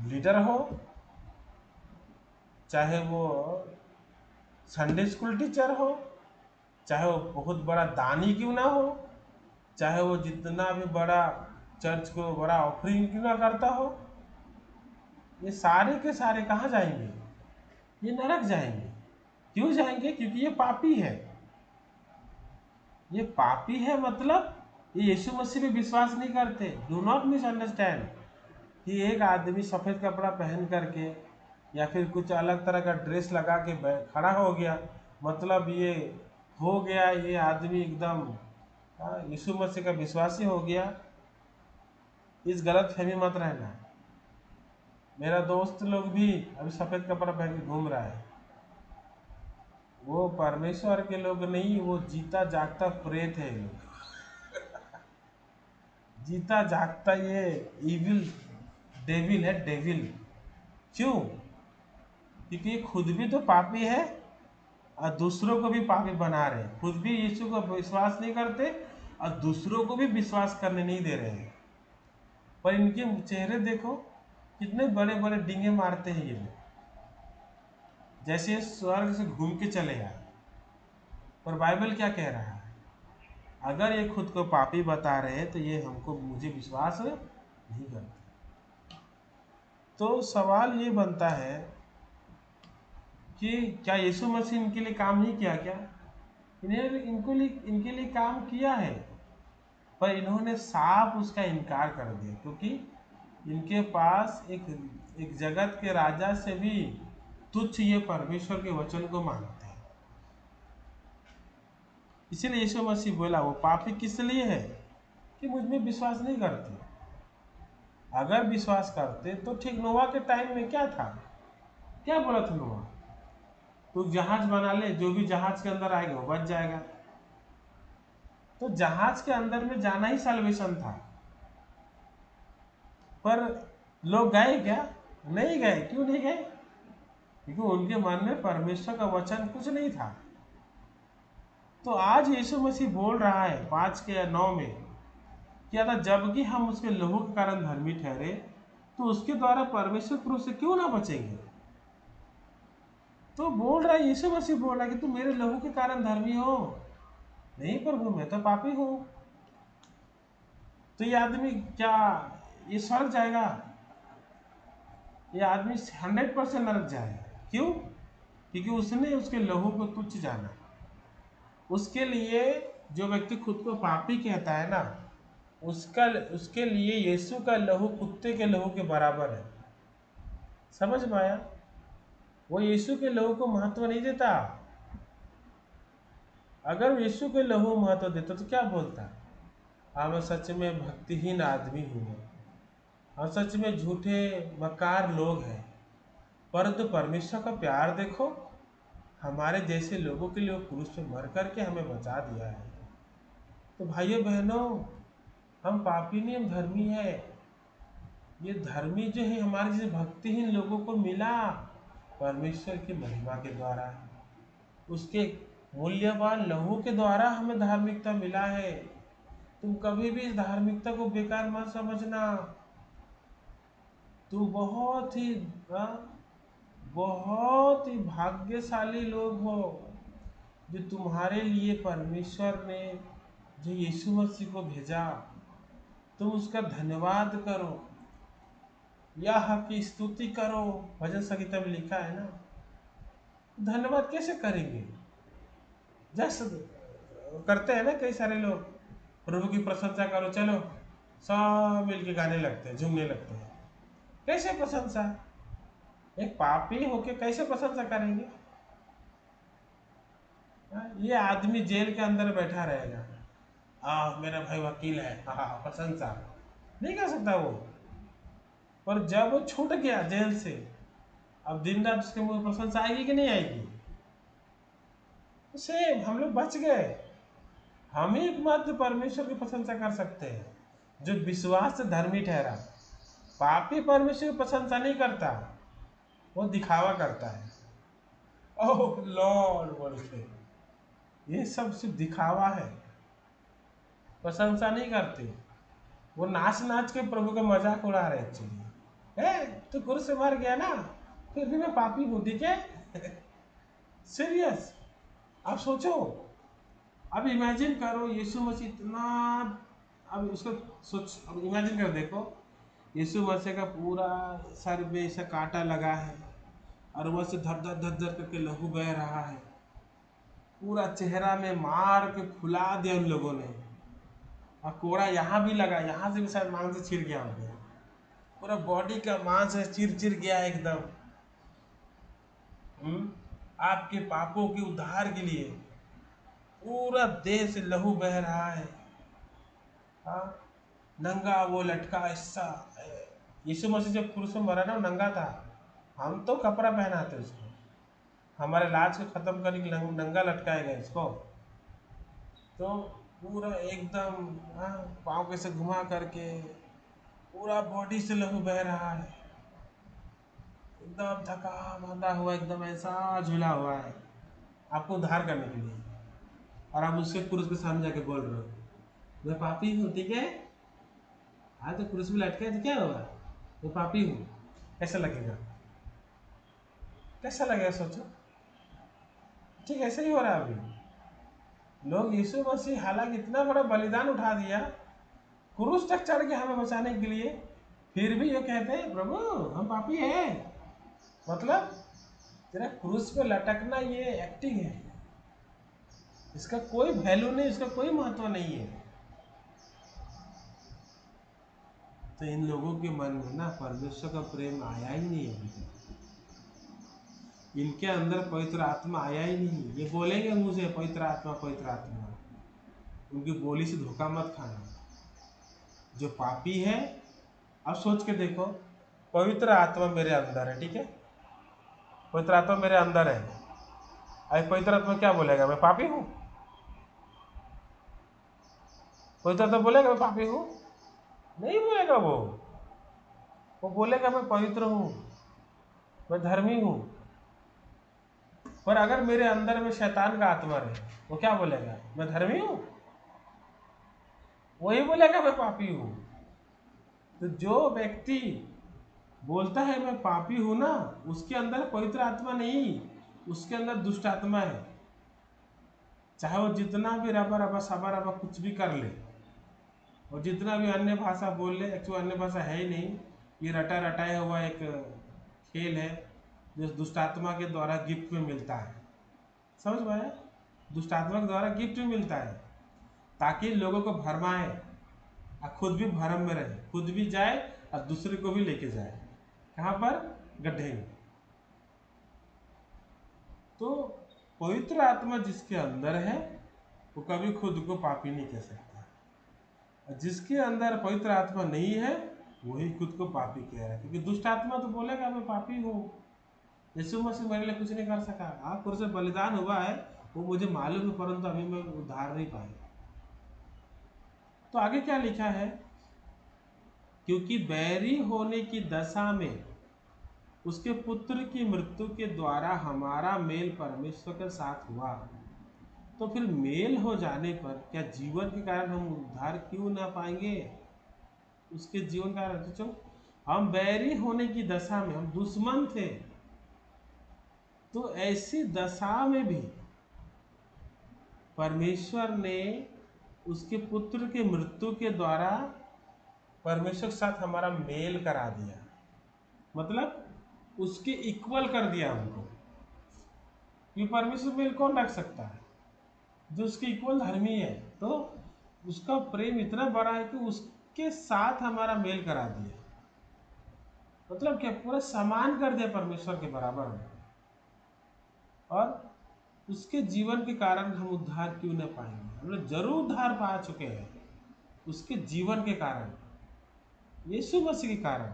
लीडर हो, चाहे वो संडे स्कूल टीचर हो, चाहे वो बहुत बड़ा दानी क्यों ना हो, चाहे वो जितना भी बड़ा चर्च को बड़ा ऑफरिंग क्यों ना करता हो, ये सारे के सारे कहाँ जाएंगे? ये नरक जाएंगे। क्यों जाएंगे? क्योंकि ये पापी है। ये पापी है मतलब ये यीशु मसीह पे विश्वास नहीं करते। डू नॉट मिसअंडरस्टैंड कि एक आदमी सफ़ेद कपड़ा पहन करके या फिर कुछ अलग तरह का ड्रेस लगा के खड़ा हो गया मतलब ये हो गया, ये आदमी एकदम यीशु मसीह का विश्वासी हो गया। इस गलत फहमी मत रहना। मेरा दोस्त लोग भी अभी सफ़ेद कपड़ा पहन के घूम रहा है, वो परमेश्वर के लोग नहीं, वो जीता जागता प्रेत है। लोग जीता जागता ये इविल डेविल है, डेविल। क्यों? क्योंकि ये खुद भी तो पापी है और दूसरों को भी पापी बना रहे हैं। खुद भी यीशु को विश्वास नहीं करते और दूसरों को भी विश्वास करने नहीं दे रहे हैं। पर इनके चेहरे देखो, कितने बड़े बड़े डींगे मारते हैं ये लोग, जैसे स्वर्ग से घूम के चले आए। पर बाइबल क्या कह रहा है? अगर ये खुद को पापी बता रहे हैं तो ये मुझे विश्वास नहीं करते। तो सवाल ये बनता है कि क्या यीशु मसीह इनके लिए काम नहीं किया? क्या इनके लिए काम किया है, पर इन्होंने साफ उसका इनकार कर दिया, क्योंकि इनके पास एक जगत के राजा से भी तुच्छ ये परमेश्वर के वचन को मानते हैं। इसीलिए यीशु मसीह बोला वो पापी किस लिए है? कि मुझ में विश्वास नहीं करते। अगर विश्वास करते तो ठीक नोवा के टाइम में क्या था? क्या बोला था नोवा? तो जहाज बना ले, जो भी जहाज के अंदर आएगा वो बच जाएगा। तो जहाज के अंदर में जाना ही सल्वेशन था। पर लोग गए क्या? नहीं गए। क्यों नहीं गए? क्योंकि उनके मन में परमेश्वर का वचन कुछ नहीं था। तो आज यीशु मसीह बोल रहा है 5:9 में क्या था, जबकि हम उसके लहू के कारण धर्मी ठहरे तो उसके द्वारा परमेश्वर क्रोध से क्यों ना बचेंगे। तो बोल रहा है, यीशु मसीह बोल रहा है कि तुम मेरे लहू के कारण धर्मी हो। नहीं प्रभु, मैं तो पापी हूं। तो ये आदमी क्या ये स्वर्ग जाएगा? ये आदमी 100% नरक जाएगा। क्यों? क्योंकि उसने उसके लहू को तुच्छ जाना। उसके लिए जो व्यक्ति खुद को पापी कहता है ना, उसके लिए यीशु का लहू कुत्ते के लहू के बराबर है। समझ में आया? वो यीशु के लहू को महत्व नहीं देता। अगर यीशु के लहू महत्व देता तो क्या बोलता? हाँ मैं सच में भक्तिहीन आदमी हूँ, हम सच में झूठे मकार लोग हैं, परंतु परमेश्वर का प्यार देखो, हमारे जैसे लोगों के लिए वो क्रूस पे मर करके हमें बचा दिया है। तो भाइयों बहनों, हम पापी नहीं, हम धर्मी है। ये धर्मी जो है हमारे जैसे भक्तिहीन लोगों को मिला परमेश्वर की महिमा के द्वारा, उसके मूल्यवान लहू के द्वारा हमें धार्मिकता मिला है। तुम कभी भी इस धार्मिकता को बेकार मत समझना। तुम बहुत ही भाग्यशाली लोग हो जो तुम्हारे लिए परमेश्वर ने जो यीशु मसीह को भेजा। तुम उसका धन्यवाद करो, यह की स्तुति करो। भजन संगीता में लिखा है ना। धन्यवाद कैसे करेंगे? जैसे करते हैं ना कई सारे लोग, प्रभु की प्रशंसा करो, चलो सब मिलके गाने लगते हैं, झूमने लगते हैं। कैसे प्रशंसा? एक पापी होके कैसे प्रशंसा करेंगे? ये आदमी जेल के अंदर बैठा रहेगा, मेरा भाई वकील है, प्रशंसा नहीं कर सकता वो। पर जब वो छूट गया जेल से, अब दिन रात उसके मुंह प्रशंसा आएगी कि नहीं आएगी? सेम हम लोग बच गए। हम ही एकमात्र परमेश्वर की प्रशंसा कर सकते हैं जो विश्वास से धर्मी ठहरा। पापी परमेश्वर की प्रशंसा नहीं करता, वो दिखावा करता है। ओह लॉर्ड बोल के, ये सब सिर्फ दिखावा है, प्रशंसा नहीं करते। वो नाच नाच के प्रभु का मजाक उड़ा रहे एक्चुअली। तू क्रूस से मर गया ना, फिर भी मैं पापी हूँ, ठीक है? सीरियस। आप सोचो, अब इमेजिन करो यीशु मसीह इतना अब उसको सोच, अब इमेजिन कर देखो, यीशु मसीह का पूरा सर में ऐसा कांटा लगा है और वह से धर धर धर धर करके लहू बह रहा है, पूरा चेहरा में मार के फुला दिया उन लोगों ने, और कोड़ा यहाँ भी लगा, यहाँ से भी शायद मांस छिड़ गया हो गया, पूरा बॉडी का मांस चिर चिर गया एकदम। आपके पापों के उद्धार के लिए पूरा देह से लहू बह रहा है। हाँ, नंगा वो लटका ऐसा। यीशु मसीह जब क्रूस में मरा ना, वो नंगा था, हम तो कपड़ा पहनाते उसको, हमारे लाज को खत्म करने के लिए नंगा लटकाएगा इसको। तो पूरा एकदम, हाँ, पाँव कैसे घुमा करके पूरा बॉडी से लहू बह रहा है, एकदम थका मांदा हुआ, एकदम ऐसा झूला हुआ है आपको उद्धार करने के लिए, और आप उसके क्रूस के सामने जाके बोल रहे हो मैं पापी हूँ, ठीक है, हाँ तो क्रूस में लटका है तो क्या होगा, मैं पापी हूँ। कैसा लगेगा, कैसा लगेगा सोचो। ठीक ऐसे ही हो रहा है अभी। लोग यीशु मसीह हालांकि इतना बड़ा बलिदान उठा दिया, क्रूस तक चढ़ के हमें बचाने के लिए, फिर भी ये कहते हैं प्रभु हम पापी हैं। मतलब तेरा क्रूस पे लटकना ये एक्टिंग है, इसका कोई वैल्यू नहीं, इसका कोई महत्व नहीं है। तो इन लोगों के मन में ना परमेश्वर का प्रेम आया ही नहीं अभी तक, इनके अंदर पवित्र आत्मा आया ही नहीं। ये बोलेंगे मुंह से पवित्र आत्मा पवित्र आत्मा, उनकी बोली से धोखा मत खाना। जो पापी है, अब सोच के देखो, पवित्र आत्मा मेरे अंदर है, ठीक है, पवित्र आत्मा मेरे अंदर है, अरे पवित्र आत्मा क्या बोलेगा, मैं पापी हूँ? पवित्र आत्मा बोलेगा मैं पापी हूँ? नहीं बोलेगा। वो बोलेगा मैं पवित्र हूँ, मैं धर्मी हूँ। पर अगर मेरे अंदर में शैतान का आत्मा रहे, वो क्या बोलेगा, मैं धर्मी हूँ? वही बोलेगा मैं पापी हूँ। तो जो व्यक्ति बोलता है मैं पापी हूँ ना, उसके अंदर पवित्र आत्मा नहीं, उसके अंदर दुष्ट आत्मा है। चाहे वो जितना भी रबा रबा सबा रबा कुछ भी कर ले, और जितना भी अन्य भाषा बोल ले, एक्चुअली अन्य भाषा है ही नहीं, ये रटा रटाया हुआ एक खेल है जो दुष्टात्मा के द्वारा गिफ्ट में मिलता है। समझ पाया? दुष्टात्मा के द्वारा गिफ्ट में मिलता है ताकि लोगों को भरमाए और खुद भी भरम में रहे, खुद भी जाए और दूसरे को भी लेके जाए। कहाँ पर? गड्ढे में। तो पवित्र आत्मा जिसके अंदर है वो कभी खुद को पापी नहीं कह सकता, और जिसके अंदर पवित्र आत्मा नहीं है वही खुद को पापी कह रहा है। क्योंकि दुष्ट आत्मा तो बोलेगा मैं पापी हूँ, यीशु मसीह मेरे लिए कुछ नहीं कर सका, हाँ कुछ से बलिदान हुआ है वो मुझे मालूम है, परंतु अभी मैं उद्धार नहीं पाया। तो आगे क्या लिखा है, क्योंकि बैरी होने की दशा में उसके पुत्र की मृत्यु के द्वारा हमारा मेल परमेश्वर के साथ हुआ, तो फिर मेल हो जाने पर क्या जीवन के कारण हम उद्धार क्यों ना पाएंगे? उसके जीवन का अर्थ, हम बैरी होने की दशा में, हम दुश्मन थे, तो ऐसी दशा में भी परमेश्वर ने उसके पुत्र के मृत्यु के द्वारा परमेश्वर के साथ हमारा मेल करा दिया। मतलब उसके इक्वल कर दिया हमको। ये परमेश्वर मेल कौन रख सकता है? जो उसके इक्वल धर्मी है। तो उसका प्रेम इतना बड़ा है कि उसके साथ हमारा मेल करा दिया। मतलब क्या? पूरा समान कर दिया परमेश्वर के बराबर में। और उसके जीवन के कारण हम उद्धार क्यों न पाएंगे? हम लोग जरूर उद्धार पा चुके हैं उसके जीवन के कारण, यीशु मसीह के कारण।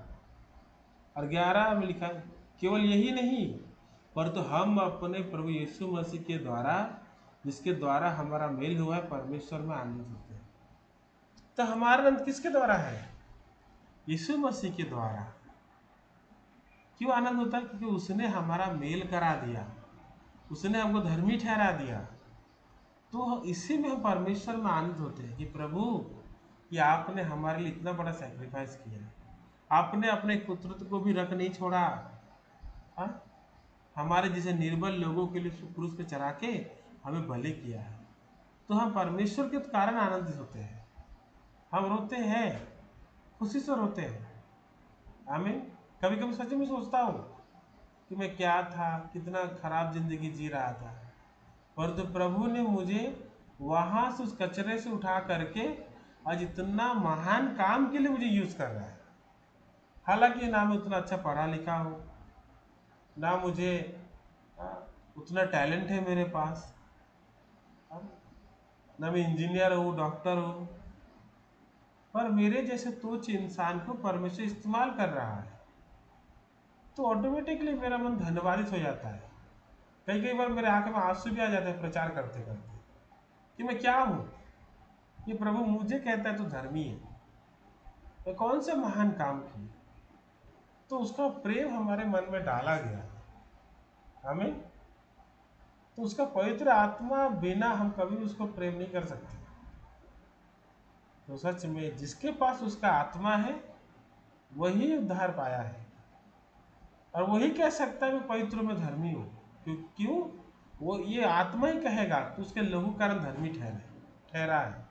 और 11 में लिखा है, केवल यही नहीं पर तो हम अपने प्रभु यीशु मसीह के द्वारा, जिसके द्वारा हमारा मेल हुआ है, परमेश्वर में आनंद होते हैं। तो हमारा आनंद किसके द्वारा है? यीशु मसीह के द्वारा। क्यों आनंद होता है? क्योंकि उसने हमारा मेल करा दिया, उसने हमको धर्मी ठहरा दिया। तो इसी में हम परमेश्वर में आनंद होते हैं कि प्रभु कि आपने हमारे लिए इतना बड़ा सैक्रिफाइस किया, आपने अपने पुत्र को भी रख नहीं छोड़ा, हाँ, हमारे जैसे निर्बल लोगों के लिए क्रूस पे चढ़ा के हमें भले किया है। तो हम परमेश्वर के कारण आनंदित होते हैं। हम रोते हैं, खुशी से रोते हैं। आमीन। कभी कभी सच में सोचता हूँ कि मैं क्या था, कितना खराब जिंदगी जी रहा था, परंतु प्रभु ने मुझे वहां से उस कचरे से उठा करके आज इतना महान काम के लिए मुझे यूज कर रहा है। हालांकि ना मैं उतना अच्छा पढ़ा लिखा हूँ, ना मुझे आ, उतना टैलेंट है मेरे पास, ना मैं इंजीनियर हूँ, डॉक्टर हूँ, पर मेरे जैसे तुच्छ इंसान को परमेश्वर इस्तेमाल कर रहा है, तो ऑटोमेटिकली मेरा मन धन्यवादित हो जाता है। कई कई बार मेरे आंख में आंसू भी आ जाते हैं प्रचार करते करते कि मैं क्या हूँ, ये प्रभु मुझे कहता है तो धर्मी है, मैं कौन से महान काम किए। तो उसका प्रेम हमारे मन में डाला गया है, हमें, तो उसका पवित्र आत्मा बिना हम कभी उसको प्रेम नहीं कर सकते। तो सच में जिसके पास उसका आत्मा है वही उद्धार पाया है, और वही कह सकता है मैं पवित्र में धर्मी हूँ। क्यों? वो ये आत्मा ही कहेगा तो उसके लहू कारण धर्मी ठहरा है।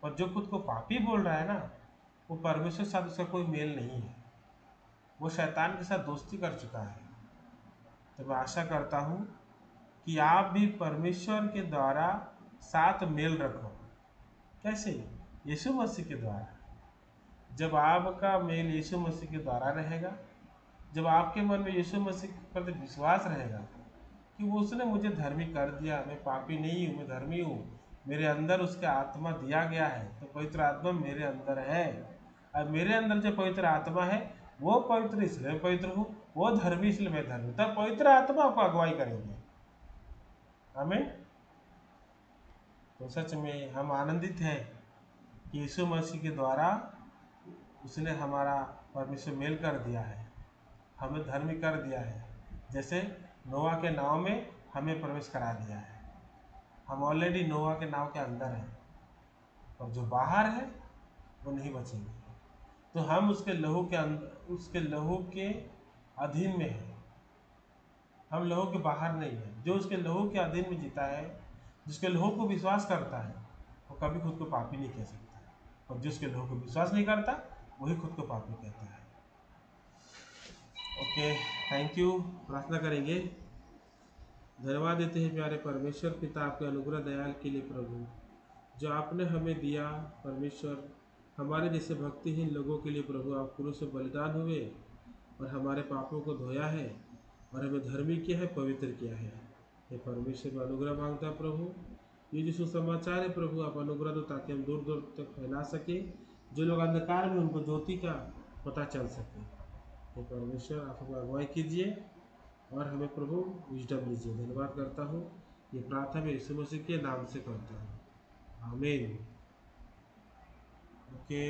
और जो खुद को पापी बोल रहा है ना, वो परमेश्वर के साथ उसका कोई मेल नहीं है, वो शैतान के साथ दोस्ती कर चुका है। तो मैं आशा करता हूँ कि आप भी परमेश्वर के द्वारा साथ मेल रखो। कैसे? यीशु मसीह के द्वारा। जब आपका मेल यीशु मसीह के द्वारा रहेगा, जब आपके मन में यीशु मसीह के प्रति विश्वास रहेगा कि वो उसने मुझे धर्मी कर दिया, मैं पापी नहीं हूँ, मैं धर्मी हूँ, मेरे अंदर उसका आत्मा दिया गया है, तो पवित्र आत्मा मेरे अंदर है, और मेरे अंदर जो पवित्र आत्मा है वो पवित्र इसलिए मैं पवित्र हूँ, वो धर्मी इसलिए मैं धर्मी, तब पवित्र आत्मा आपको अगुवाई करेंगे। हमें तो सच में हम आनंदित हैं कि यीशु मसीह के द्वारा उसने हमारा परमेश्वर मेल कर दिया है, हमें धर्मी कर दिया है। जैसे नोआ के नाव में हमें प्रवेश करा दिया है, हम ऑलरेडी नोआ के नाव के अंदर हैं, और जो बाहर है वो नहीं बचेंगे। तो हम उसके लहू के अंदर, उसके लहू के अधीन में हैं, हम लहू के बाहर नहीं हैं। जो उसके लहू के अधीन में जीता है, जिसके लहू को विश्वास करता है, वो कभी खुद को पापी नहीं कह सकता, और जिसके लहू को विश्वास नहीं करता वही खुद को पापी कहता है। Okay, thank you. प्रार्थना करेंगे। धन्यवाद देते हैं प्यारे परमेश्वर पिता आपके अनुग्रह दयाल के लिए प्रभु, जो आपने हमें दिया परमेश्वर, हमारे जैसे भक्तिहीन लोगों के लिए प्रभु आप क्रूस से बलिदान हुए और हमारे पापों को धोया है और हमें धर्मी किया है, पवित्र किया है। ये परमेश्वर में अनुग्रह मांगता है प्रभु, ये जो सुसमाचार है प्रभु आप अनुग्रह दो ताकि हम दूर दूर तक फैला सके, जो लोग अंधकार में उनको ज्योति का पता चल सके। ये परमेश्वर आप हमें अगुवाई कीजिए और हमें प्रभु विजडम दीजिए। धन्यवाद करता हूँ, ये प्रार्थना में यीशु मसीह के नाम से करता हूँ, आमीन। ओके।